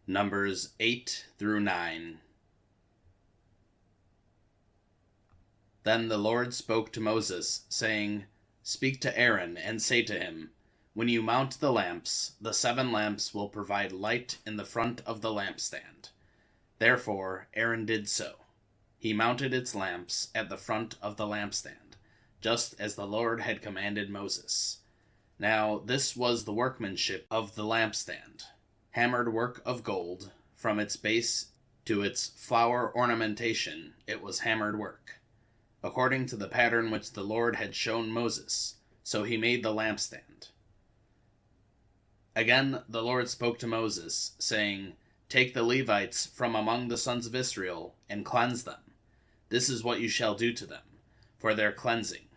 Numbers 8 through 9. Then the Lord spoke to Moses, saying, Speak to Aaron, and say to him, When you mount the lamps, the 7 lamps will provide light in the front of the lampstand. Therefore Aaron did so. He mounted its lamps at the front of the lampstand, just as the Lord had commanded Moses. Now this was the workmanship of the lampstand: hammered work of gold. From its base to its flower ornamentation it was hammered work, according to the pattern which the Lord had shown Moses. So he made the lampstand. Again the Lord spoke to Moses, saying, Take the Levites from among the sons of Israel, and cleanse them. This is what you shall do to them, for their cleansing.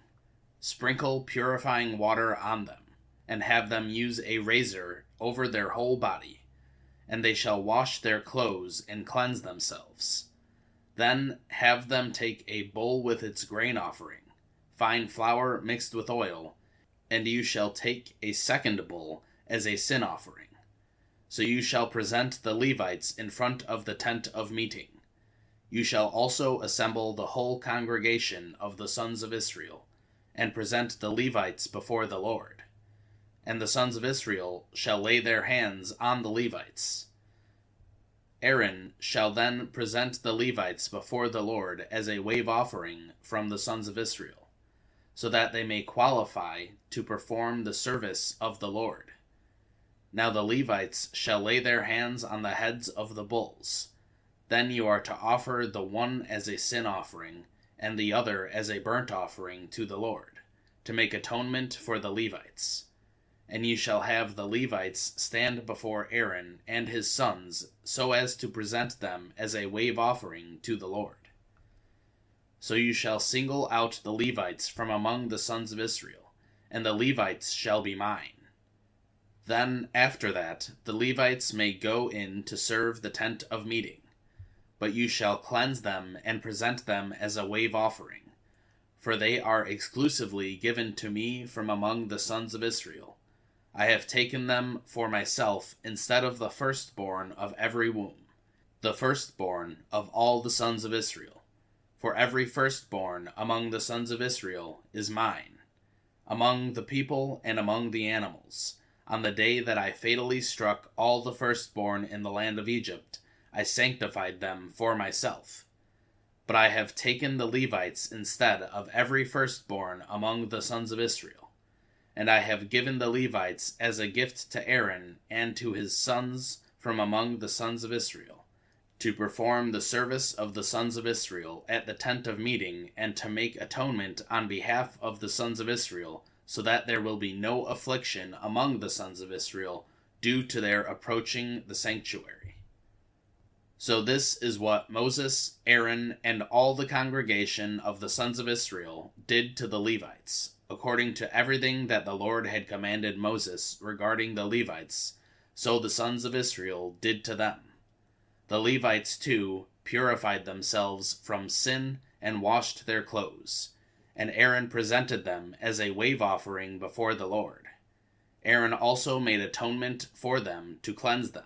Sprinkle purifying water on them, and have them use a razor over their whole body, and they shall wash their clothes and cleanse themselves. Then have them take a bowl with its grain offering, fine flour mixed with oil, and you shall take a second bowl as a sin offering. So you shall present the Levites in front of the tent of meeting. You shall also assemble the whole congregation of the sons of Israel, and present the Levites before the Lord. And the sons of Israel shall lay their hands on the Levites. Aaron shall then present the Levites before the Lord as a wave offering from the sons of Israel, so that they may qualify to perform the service of the Lord. Now the Levites shall lay their hands on the heads of the bulls. Then you are to offer the one as a sin offering, and the other as a burnt offering to the Lord, to make atonement for the Levites. And you shall have the Levites stand before Aaron and his sons, so as to present them as a wave offering to the Lord. So you shall single out the Levites from among the sons of Israel, and the Levites shall be mine. Then, after that, the Levites may go in to serve the tent of meeting, but you shall cleanse them and present them as a wave offering, for they are exclusively given to me from among the sons of Israel. I have taken them for myself instead of the firstborn of every womb, the firstborn of all the sons of Israel. For every firstborn among the sons of Israel is mine, among the people and among the animals. On the day that I fatally struck all the firstborn in the land of Egypt, I sanctified them for myself. But I have taken the Levites instead of every firstborn among the sons of Israel. And I have given the Levites as a gift to Aaron and to his sons from among the sons of Israel, to perform the service of the sons of Israel at the tent of meeting, and to make atonement on behalf of the sons of Israel, so that there will be no affliction among the sons of Israel due to their approaching the sanctuary. So this is what Moses, Aaron, and all the congregation of the sons of Israel did to the Levites, according to everything that the Lord had commanded Moses regarding the Levites, so the sons of Israel did to them. The Levites, too, purified themselves from sin and washed their clothes, and Aaron presented them as a wave offering before the Lord. Aaron also made atonement for them to cleanse them.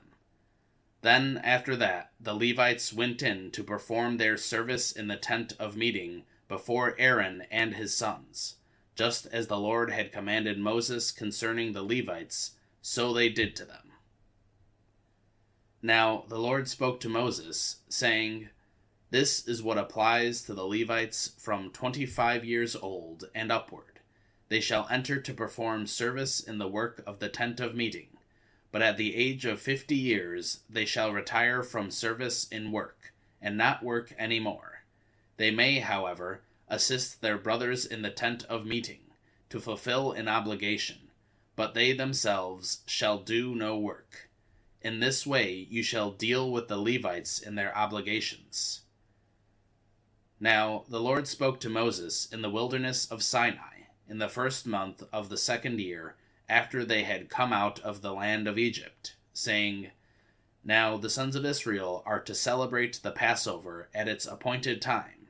Then, after that, the Levites went in to perform their service in the tent of meeting before Aaron and his sons. Just as the Lord had commanded Moses concerning the Levites, so they did to them. Now the Lord spoke to Moses, saying, This is what applies to the Levites from 25 years old and upward. They shall enter to perform service in the work of the tent of meeting, but at the age of 50 years they shall retire from service in work, and not work any more. They may, however, assist their brothers in the tent of meeting, to fulfill an obligation, but they themselves shall do no work. In this way you shall deal with the Levites in their obligations. Now the Lord spoke to Moses in the wilderness of Sinai, in the 1st month of the 2nd year, after they had come out of the land of Egypt, saying, Now the sons of Israel are to celebrate the Passover at its appointed time.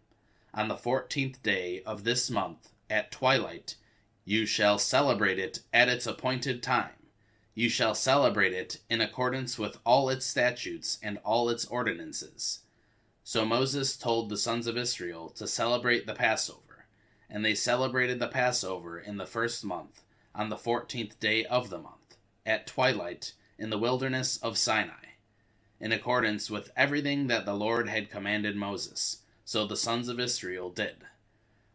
On the 14th day of this month, at twilight, you shall celebrate it at its appointed time. You shall celebrate it in accordance with all its statutes and all its ordinances. So Moses told the sons of Israel to celebrate the Passover, and they celebrated the Passover in the first month, on the 14th day of the month, at twilight, in the wilderness of Sinai, in accordance with everything that the Lord had commanded Moses. So the sons of Israel did.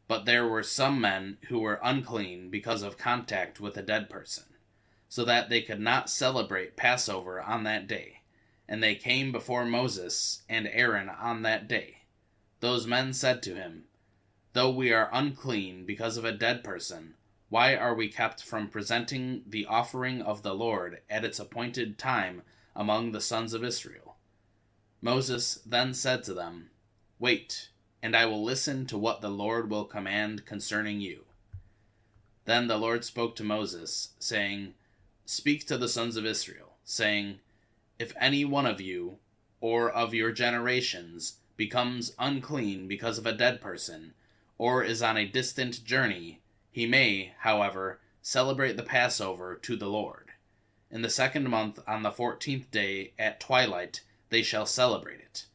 But there were some men who were unclean because of contact with a dead person, so that they could not celebrate Passover on that day, and they came before Moses and Aaron on that day. Those men said to him, "Though we are unclean because of a dead person, why are we kept from presenting the offering of the Lord at its appointed time among the sons of Israel?" Moses then said to them, "Wait, and I will listen to what the Lord will command concerning you." Then the Lord spoke to Moses, saying, "Speak to the sons of Israel, saying, If any one of you, or of your generations, becomes unclean because of a dead person, or is on a distant journey, he may, however, celebrate the Passover to the Lord. In the second month, on the 14th day, at twilight, they shall celebrate it.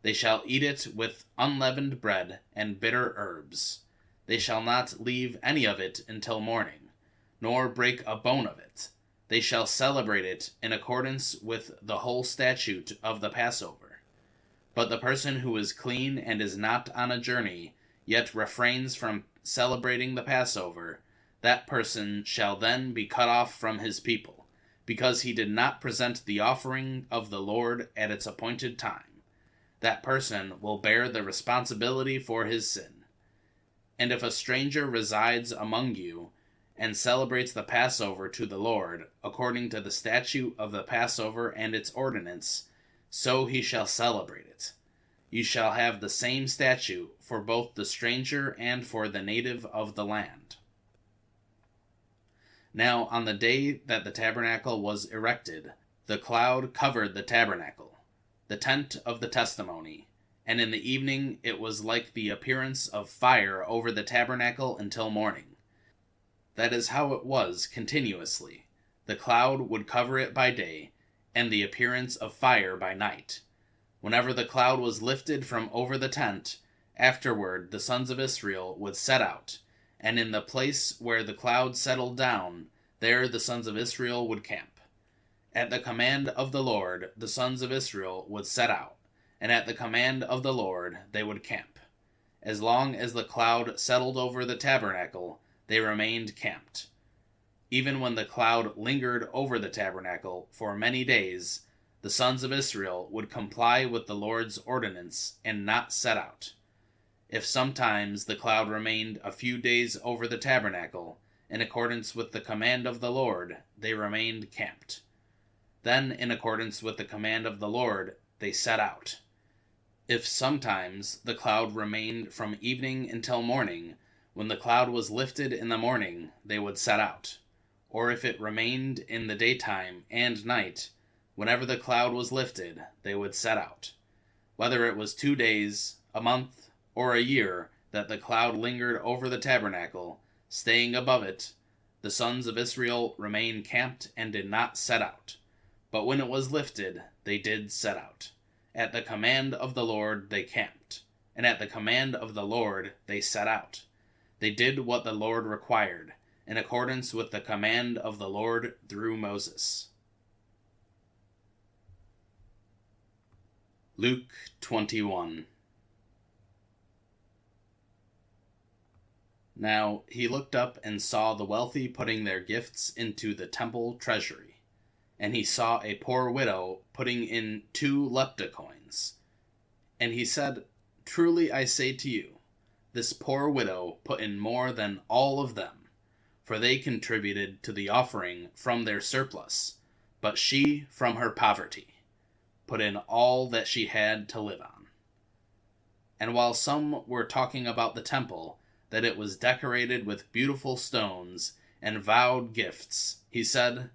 They shall eat it with unleavened bread and bitter herbs. They shall not leave any of it until morning, nor break a bone of it. They shall celebrate it in accordance with the whole statute of the Passover. But the person who is clean and is not on a journey, yet refrains from celebrating the Passover, that person shall then be cut off from his people, because he did not present the offering of the Lord at its appointed time. That person will bear the responsibility for his sin. And if a stranger resides among you, and celebrates the Passover to the Lord, according to the statute of the Passover and its ordinance, so he shall celebrate it. You shall have the same statute for both the stranger and for the native of the land. Now on the day that the tabernacle was erected, the cloud covered the tabernacle, the tent of the testimony, and in the evening it was like the appearance of fire over the tabernacle until morning. That is how it was continuously. The cloud would cover it by day, and the appearance of fire by night. Whenever the cloud was lifted from over the tent, afterward the sons of Israel would set out, and in the place where the cloud settled down, there the sons of Israel would camp. At the command of the Lord, the sons of Israel would set out, and at the command of the Lord they would camp. As long as the cloud settled over the tabernacle, they remained camped. Even when the cloud lingered over the tabernacle for many days, the sons of Israel would comply with the Lord's ordinance and not set out. If sometimes the cloud remained a few days over the tabernacle, in accordance with the command of the Lord, they remained camped. Then, in accordance with the command of the Lord, they set out. If sometimes the cloud remained from evening until morning, when the cloud was lifted in the morning, they would set out. Or if it remained in the daytime and night, whenever the cloud was lifted, they would set out. Whether it was 2 days, a month, or a year that the cloud lingered over the tabernacle, staying above it, the sons of Israel remained camped and did not set out. But when it was lifted, they did set out. At the command of the Lord they camped, and at the command of the Lord they set out. They did what the Lord required, in accordance with the command of the Lord through Moses. Luke 21. Now he looked up and saw the wealthy putting their gifts into the temple treasury, and he saw a poor widow putting in 2 lepta-coins. And he said, "Truly I say to you, this poor widow put in more than all of them, for they contributed to the offering from their surplus, but she, from her poverty, put in all that she had to live on." And while some were talking about the temple, that it was decorated with beautiful stones and vowed gifts, he said,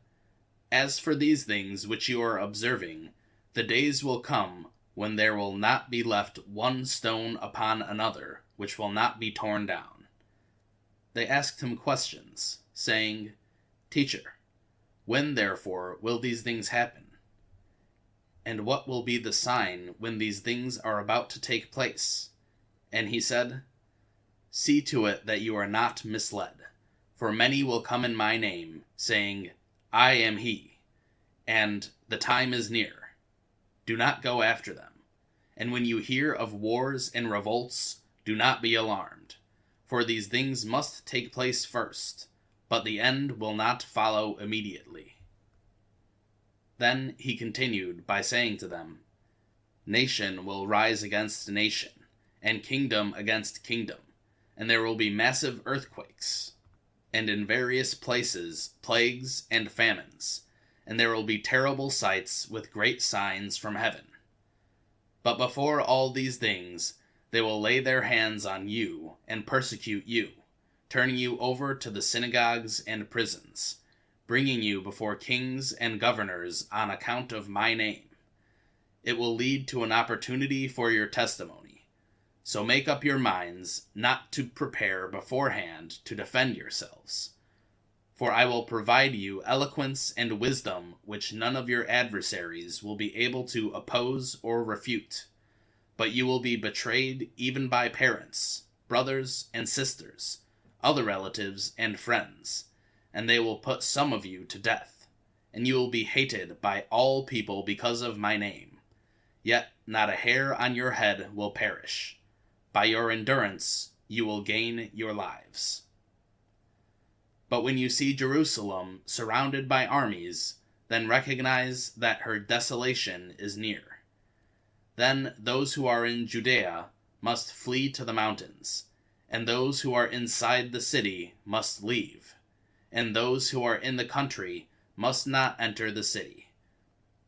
"As for these things which you are observing, the days will come when there will not be left one stone upon another, which will not be torn down." They asked him questions, saying, "Teacher, When, therefore, will these things happen? And what will be the sign when these things are about to take place? And he said, See to it that you are not misled, for many will come in my name, saying, I am he, and the time is near. Do not go after them. And when you hear of wars and revolts, do not be alarmed, for these things must take place first, but the end will not follow immediately. Then he continued by saying to them, Nation will rise against nation, and kingdom against kingdom, and there will be massive earthquakes, and in various places plagues and famines, and there will be terrible sights with great signs from heaven. But before all these things, they will lay their hands on you and persecute you, turning you over to the synagogues and prisons, bringing you before kings and governors on account of my name. It will lead to an opportunity for your testimony. So make up your minds not to prepare beforehand to defend yourselves. For I will provide you eloquence and wisdom which none of your adversaries will be able to oppose or refute. But you will be betrayed even by parents, brothers and sisters, other relatives and friends, and they will put some of you to death, and you will be hated by all people because of my name. Yet not a hair on your head will perish. By your endurance you will gain your lives. But when you see Jerusalem surrounded by armies, then recognize that her desolation is near. Then those who are in Judea must flee to the mountains, and those who are inside the city must leave, and those who are in the country must not enter the city,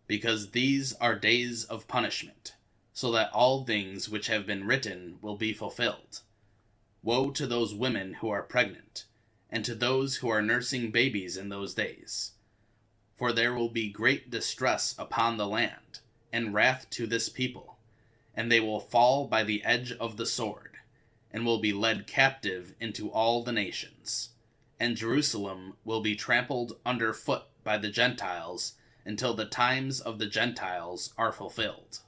because these are days of punishment, so that all things which have been written will be fulfilled. Woe to those women who are pregnant, and to those who are nursing babies in those days. For there will be great distress upon the land, and wrath to this people, and they will fall by the edge of the sword, and will be led captive into all the nations. And Jerusalem will be trampled under foot by the Gentiles, until the times of the Gentiles are fulfilled.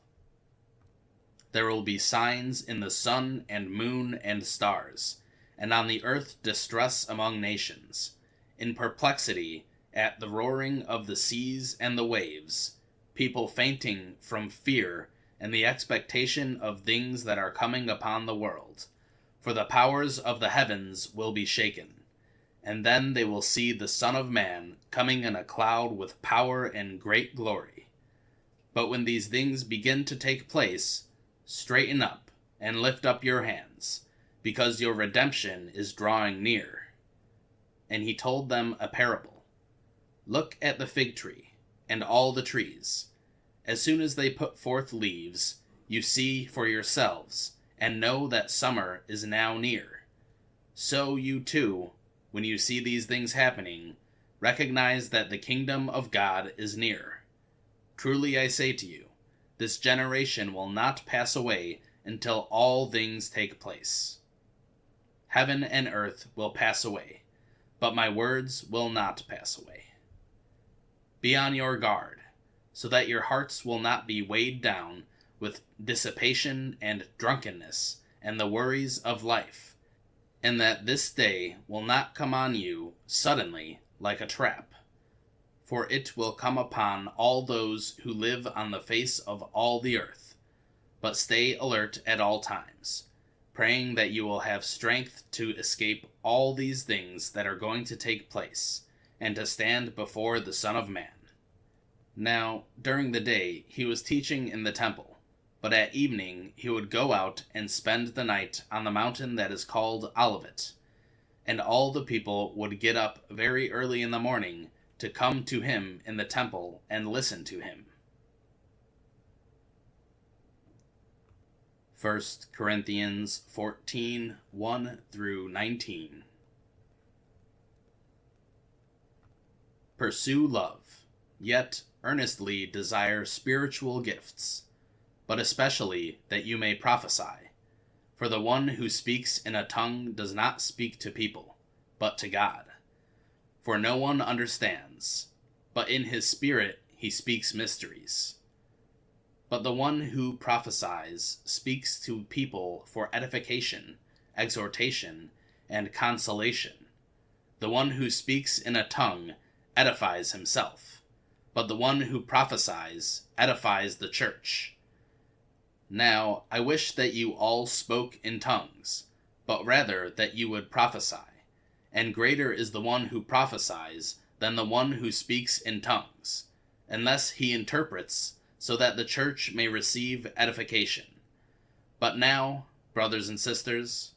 There will be signs in the sun and moon and stars, and on the earth distress among nations, in perplexity at the roaring of the seas and the waves, people fainting from fear and the expectation of things that are coming upon the world. For the powers of the heavens will be shaken. And then they will see the Son of Man coming in a cloud with power and great glory. But when these things begin to take place, straighten up and lift up your hands, because your redemption is drawing near. And he told them a parable. Look at the fig tree and all the trees. As soon as they put forth leaves, you see for yourselves, and know that summer is now near. So you too, when you see these things happening, recognize that the kingdom of God is near. Truly I say to you, this generation will not pass away until all things take place. Heaven and earth will pass away, but my words will not pass away. Be on your guard, so that your hearts will not be weighed down with dissipation and drunkenness and the worries of life, and that this day will not come on you suddenly like a trap. For it will come upon all those who live on the face of all the earth. But stay alert at all times, praying that you will have strength to escape all these things that are going to take place, and to stand before the Son of Man. Now, during the day he was teaching in the temple, but at evening he would go out and spend the night on the mountain that is called Olivet. And all the people would get up very early in the morning to come to him in the temple and listen to him. 1 Corinthians 14, 1 through 19. Pursue love, yet earnestly desire spiritual gifts, but especially that you may prophesy. For the one who speaks in a tongue does not speak to people, but to God. For no one understands, but in his spirit he speaks mysteries. But the one who prophesies speaks to people for edification, exhortation, and consolation. The one who speaks in a tongue edifies himself, but the one who prophesies edifies the church. Now I wish that you all spoke in tongues, but rather that you would prophesy. And greater is the one who prophesies than the one who speaks in tongues, unless he interprets, so that the church may receive edification. But now, brothers and sisters,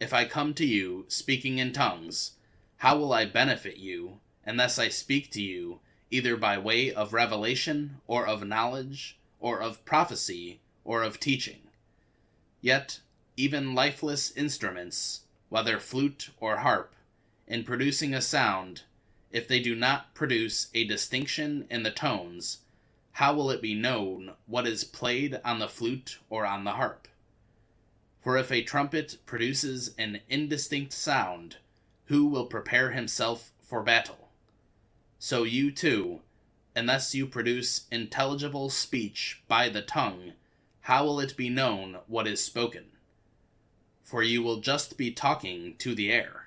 if I come to you speaking in tongues, how will I benefit you, unless I speak to you either by way of revelation, or of knowledge, or of prophecy, or of teaching? Yet, even lifeless instruments, whether flute or harp, in producing a sound, if they do not produce a distinction in the tones, how will it be known what is played on the flute or on the harp? For if a trumpet produces an indistinct sound, who will prepare himself for battle? So you too, unless you produce intelligible speech by the tongue, how will it be known what is spoken? For you will just be talking to the air.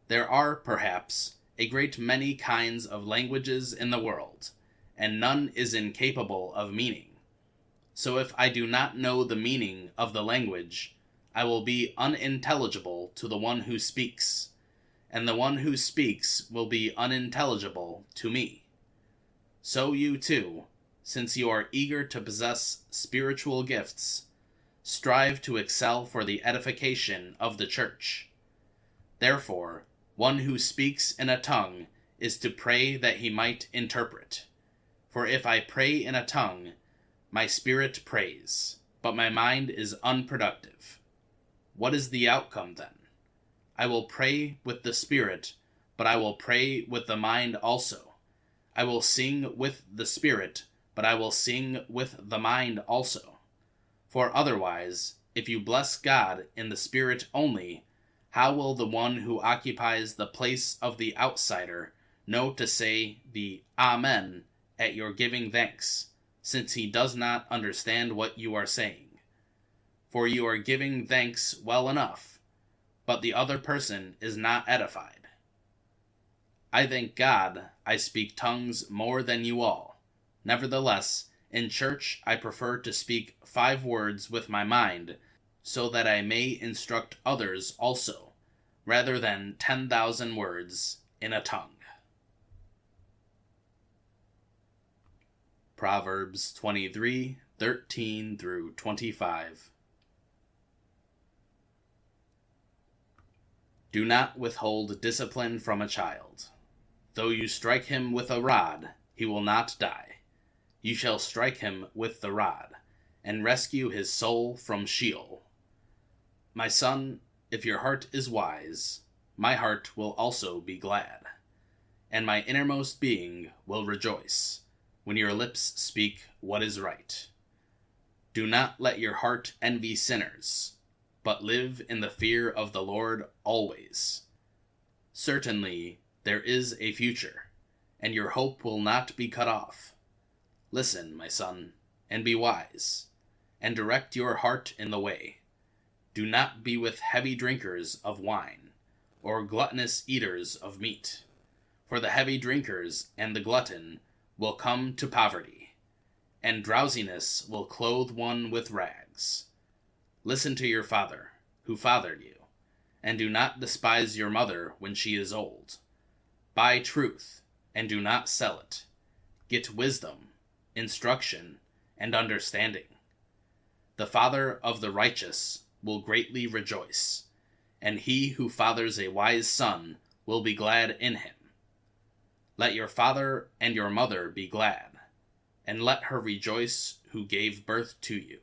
There are, perhaps, a great many kinds of languages in the world, and none is incapable of meaning. So if I do not know the meaning of the language, I will be unintelligible to the one who speaks, and the one who speaks will be unintelligible to me. So you too, since you are eager to possess spiritual gifts, strive to excel for the edification of the church. Therefore, one who speaks in a tongue is to pray that he might interpret. For if I pray in a tongue, my spirit prays, but my mind is unproductive. What is the outcome then? I will pray with the spirit, but I will pray with the mind also. I will sing with the spirit, but I will sing with the mind also. For otherwise, if you bless God in the spirit only, how will the one who occupies the place of the outsider know to say the Amen at your giving thanks, since he does not understand what you are saying? For you are giving thanks well enough, but the other person is not edified. I thank God I speak tongues more than you all. Nevertheless, in church I prefer to speak 5 words with my mind, so that I may instruct others also, rather than 10,000 words in a tongue. Proverbs 23:13 through 25. Do not withhold discipline from a child. Though you strike him with a rod, he will not die. You shall strike him with the rod, and rescue his soul from Sheol. My son, if your heart is wise, my heart will also be glad, and my innermost being will rejoice, when your lips speak what is right. Do not let your heart envy sinners, but live in the fear of the Lord always. Certainly there is a future, and your hope will not be cut off. Listen, my son, and be wise, and direct your heart in the way. Do not be with heavy drinkers of wine, or gluttonous eaters of meat, for the heavy drinkers and the glutton will come to poverty, and drowsiness will clothe one with rags. Listen to your father, who fathered you, and do not despise your mother when she is old. Buy truth, and do not sell it. Get wisdom, instruction, and understanding. The father of the righteous will greatly rejoice, and he who fathers a wise son will be glad in him. Let your father and your mother be glad, and let her rejoice who gave birth to you.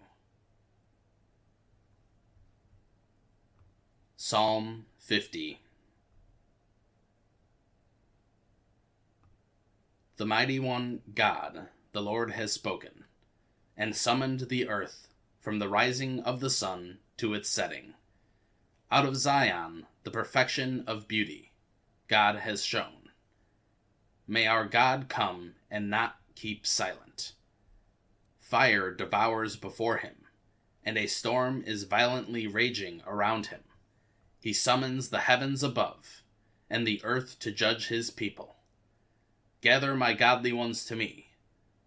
Psalm 50. The mighty one, God, the Lord has spoken, and summoned the earth from the rising of the sun to its setting. Out of Zion, the perfection of beauty, God has shown. May our God come and not keep silent. Fire devours before him, and a storm is violently raging around him. He summons the heavens above, and the earth to judge his people. Gather my godly ones to me,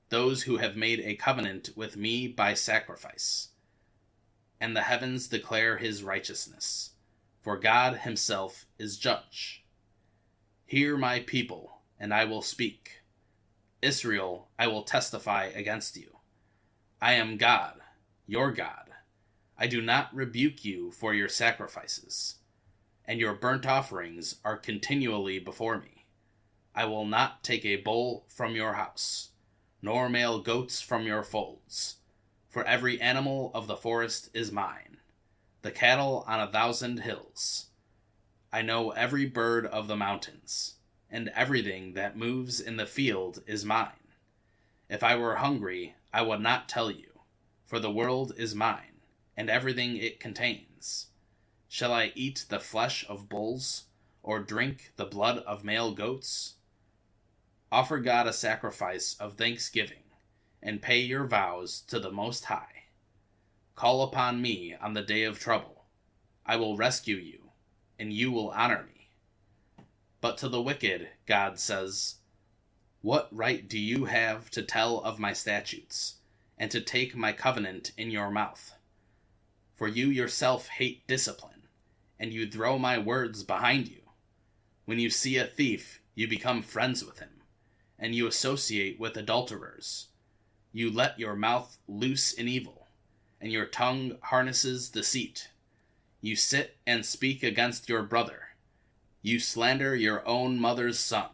those who have made a covenant with me by sacrifice. And the heavens declare his righteousness, for God himself is judge. Hear my people, and I will speak. Israel, I will testify against you. I am God, your God. I do not rebuke you for your sacrifices, and your burnt offerings are continually before me. I will not take a bull from your house, nor male goats from your folds. For every animal of the forest is mine, the cattle on 1,000 hills. I know every bird of the mountains, and everything that moves in the field is mine. If I were hungry, I would not tell you, for the world is mine, and everything it contains. Shall I eat the flesh of bulls, or drink the blood of male goats? Offer God a sacrifice of thanksgiving, and pay your vows to the Most High. Call upon me on the day of trouble. I will rescue you, and you will honor me. But to the wicked, God says, what right do you have to tell of my statutes, and to take my covenant in your mouth? For you yourself hate discipline, and you throw my words behind you. When you see a thief, you become friends with him, and you associate with adulterers. You let your mouth loose in evil, and your tongue harnesses deceit. You sit and speak against your brother. You slander your own mother's son.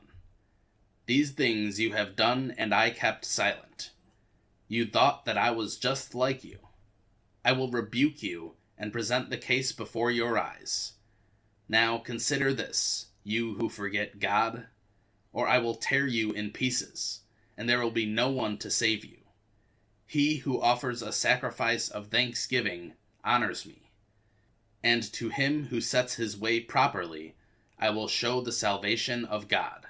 These things you have done, and I kept silent. You thought that I was just like you. I will rebuke you and present the case before your eyes. Now consider this, you who forget God, or I will tear you in pieces, and there will be no one to save you. He who offers a sacrifice of thanksgiving honors me, and to him who sets his way properly I will show the salvation of God.